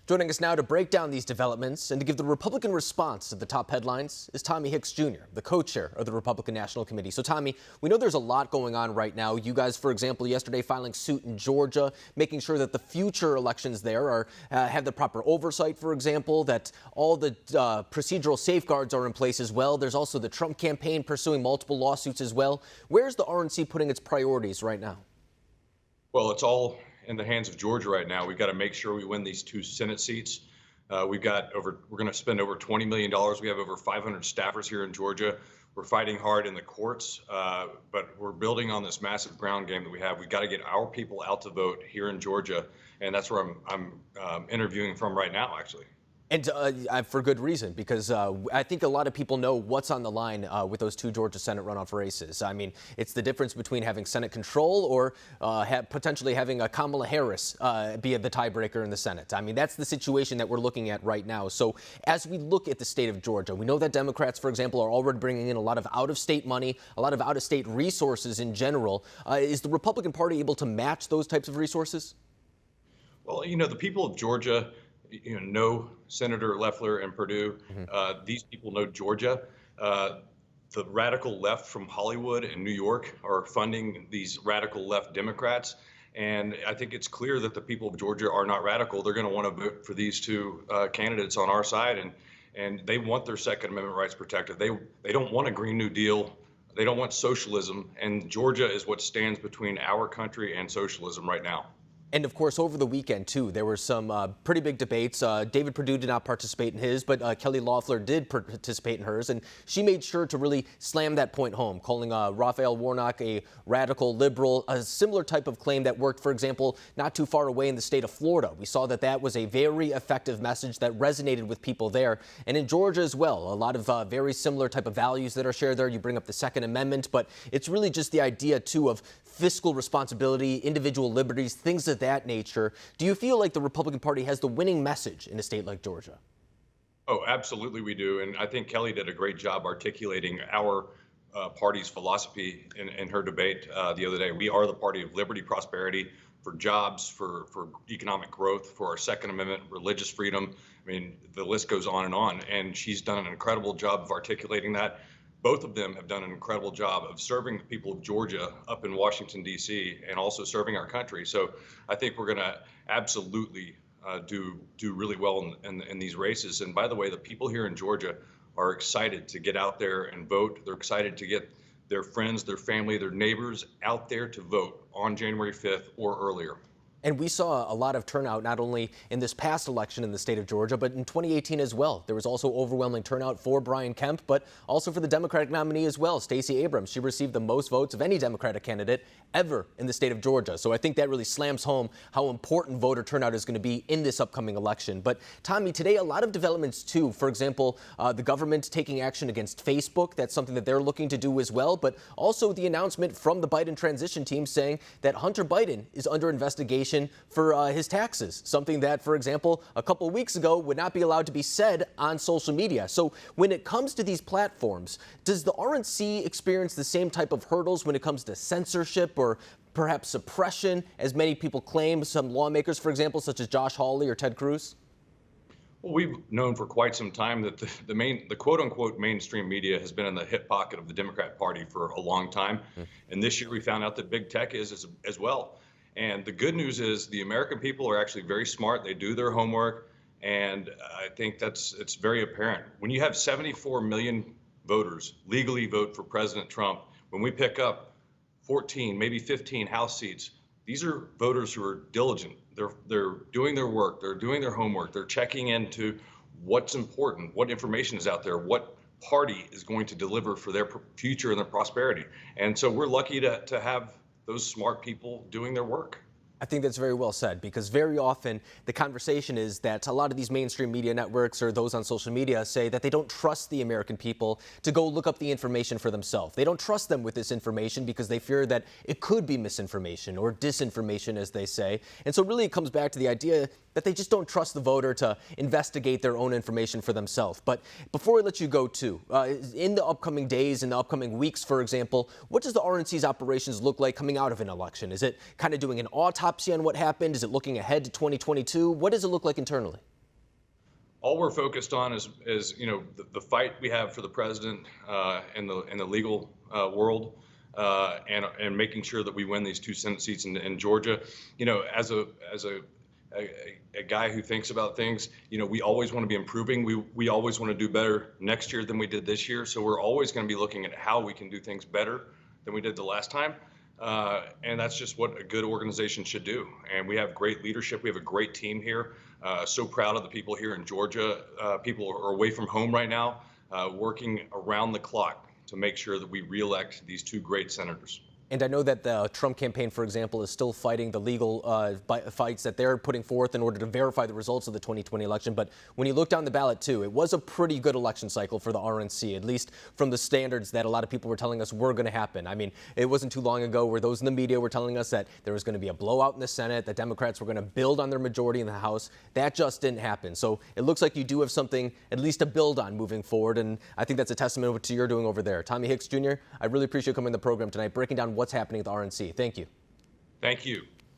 Joining us now to break down these developments and to give the Republican response to the top headlines is Tommy Hicks Jr., the co-chair of the Republican National Committee. So, Tommy, we know there's a lot going on right now. You guys, for example, yesterday filing suit in Georgia, making sure that the future elections there are have the proper oversight, for example, that all the procedural safeguards are in place as well. There's also the Trump campaign pursuing multiple lawsuits as well. Where's the RNC putting its priorities right now? Well, it's all in the hands of Georgia right now. We've got to make sure we win these 2 Senate seats. We're going to spend over $20 million. We have over 500 staffers here in Georgia. We're fighting hard in the courts, but we're building on this massive ground game that we have. We've got to get our people out to vote here in Georgia, and that's where I'm interviewing from right now, actually. And for good reason, because I think a lot of people know what's on the line with those 2 Georgia Senate runoff races. I mean, it's the difference between having Senate control or potentially having a Kamala Harris be the tiebreaker in the Senate. I mean, that's the situation that we're looking at right now. So as we look at the state of Georgia, we know that Democrats, for example, are already bringing in a lot of out-of-state money, a lot of out-of-state resources in general. Is the Republican Party able to match those types of resources? Well, you know, the people of Georgia, know Senator Loeffler and Perdue. These people know Georgia. The radical left from Hollywood and New York are funding these radical left Democrats. And I think it's clear that the people of Georgia are not radical. They're going to want to vote for these 2 candidates on our side. And they want their Second Amendment rights protected. They don't want a Green New Deal. They don't want socialism. And Georgia is what stands between our country and socialism right now. And, of course, over the weekend, too, there were some pretty big debates. David Perdue did not participate in his, but Kelly Loeffler did participate in hers. And she made sure to really slam that point home, calling Raphael Warnock a radical liberal, a similar type of claim that worked, for example, not too far away in the state of Florida. We saw that that was a very effective message that resonated with people there. And in Georgia as well, a lot of very similar type of values that are shared there. You bring up the Second Amendment, but it's really just the idea, too, of fiscal responsibility, individual liberties, things of that nature. Do you feel like the Republican Party has the winning message in a state like Georgia? Oh, absolutely we do. And I think Kelly did a great job articulating our party's philosophy in her debate the other day. We are the party of liberty, prosperity, for jobs, for economic growth, for our Second Amendment, religious freedom. I mean, the list goes on. And she's done an incredible job of articulating that. Both of them have done an incredible job of serving the people of Georgia up in Washington, D.C., and also serving our country. So I think we're going to absolutely do really well in these races. And by the way, the people here in Georgia are excited to get out there and vote. They're excited to get their friends, their family, their neighbors out there to vote on January 5th or earlier. And we saw a lot of turnout, not only in this past election in the state of Georgia, but in 2018 as well. There was also overwhelming turnout for Brian Kemp, but also for the Democratic nominee as well, Stacey Abrams. She received the most votes of any Democratic candidate ever in the state of Georgia. So I think that really slams home how important voter turnout is going to be in this upcoming election. But Tommy, today a lot of developments too. For example, the government taking action against Facebook. That's something that they're looking to do as well. But also the announcement from the Biden transition team saying that Hunter Biden is under investigation for his taxes, something that, for example, a couple of weeks ago would not be allowed to be said on social media. So when it comes to these platforms, does the RNC experience the same type of hurdles when it comes to censorship or perhaps suppression, as many people claim, some lawmakers, for example, such as Josh Hawley or Ted Cruz? Well, we've known for quite some time that the quote-unquote mainstream media has been in the hip pocket of the Democrat Party for a long time. And this year we found out that big tech is as well. And the good news is the American people are actually very smart. They do their homework. And I think it's very apparent. When you have 74 million voters legally vote for President Trump, when we pick up 14, maybe 15 House seats, these are voters who are diligent. They're doing their work. They're doing their homework. They're checking into what's important, what information is out there, what party is going to deliver for their future and their prosperity. And so we're lucky to have those smart people doing their work. I think that's very well said, because very often the conversation is that a lot of these mainstream media networks or those on social media say that they don't trust the American people to go look up the information for themselves. They don't trust them with this information because they fear that it could be misinformation or disinformation, as they say. And so really it comes back to the idea that they just don't trust the voter to investigate their own information for themselves. But before I let you go, too, in the upcoming days, in the upcoming weeks, for example, what does the RNC's operations look like coming out of an election? Is it kind of doing an autopsy on what happened? Is it looking ahead to 2022? What does it look like internally? all we're focused on is the fight we have for the president in the legal world, and making sure that we win these 2 Senate seats in Georgia. As a guy who thinks about things, we always want to be improving. We always want to do better next year than we did this year. So we're always going to be looking at how we can do things better than we did the last time. And that's just what a good organization should do. And we have great leadership. We have a great team here. So proud of the people here in Georgia. People are away from home right now, working around the clock to make sure that we reelect these 2 great senators. And I know that the Trump campaign, for example, is still fighting the legal fights that they're putting forth in order to verify the results of the 2020 election. But when you look down the ballot, too, it was a pretty good election cycle for the RNC, at least from the standards that a lot of people were telling us were going to happen. I mean, it wasn't too long ago where those in the media were telling us that there was going to be a blowout in the Senate, that Democrats were going to build on their majority in the House. That just didn't happen. So it looks like you do have something at least to build on moving forward. And I think that's a testament to what you're doing over there. Tommy Hicks, Jr., I really appreciate you coming on the program tonight, breaking down what's happening at the RNC. Thank you. Thank you.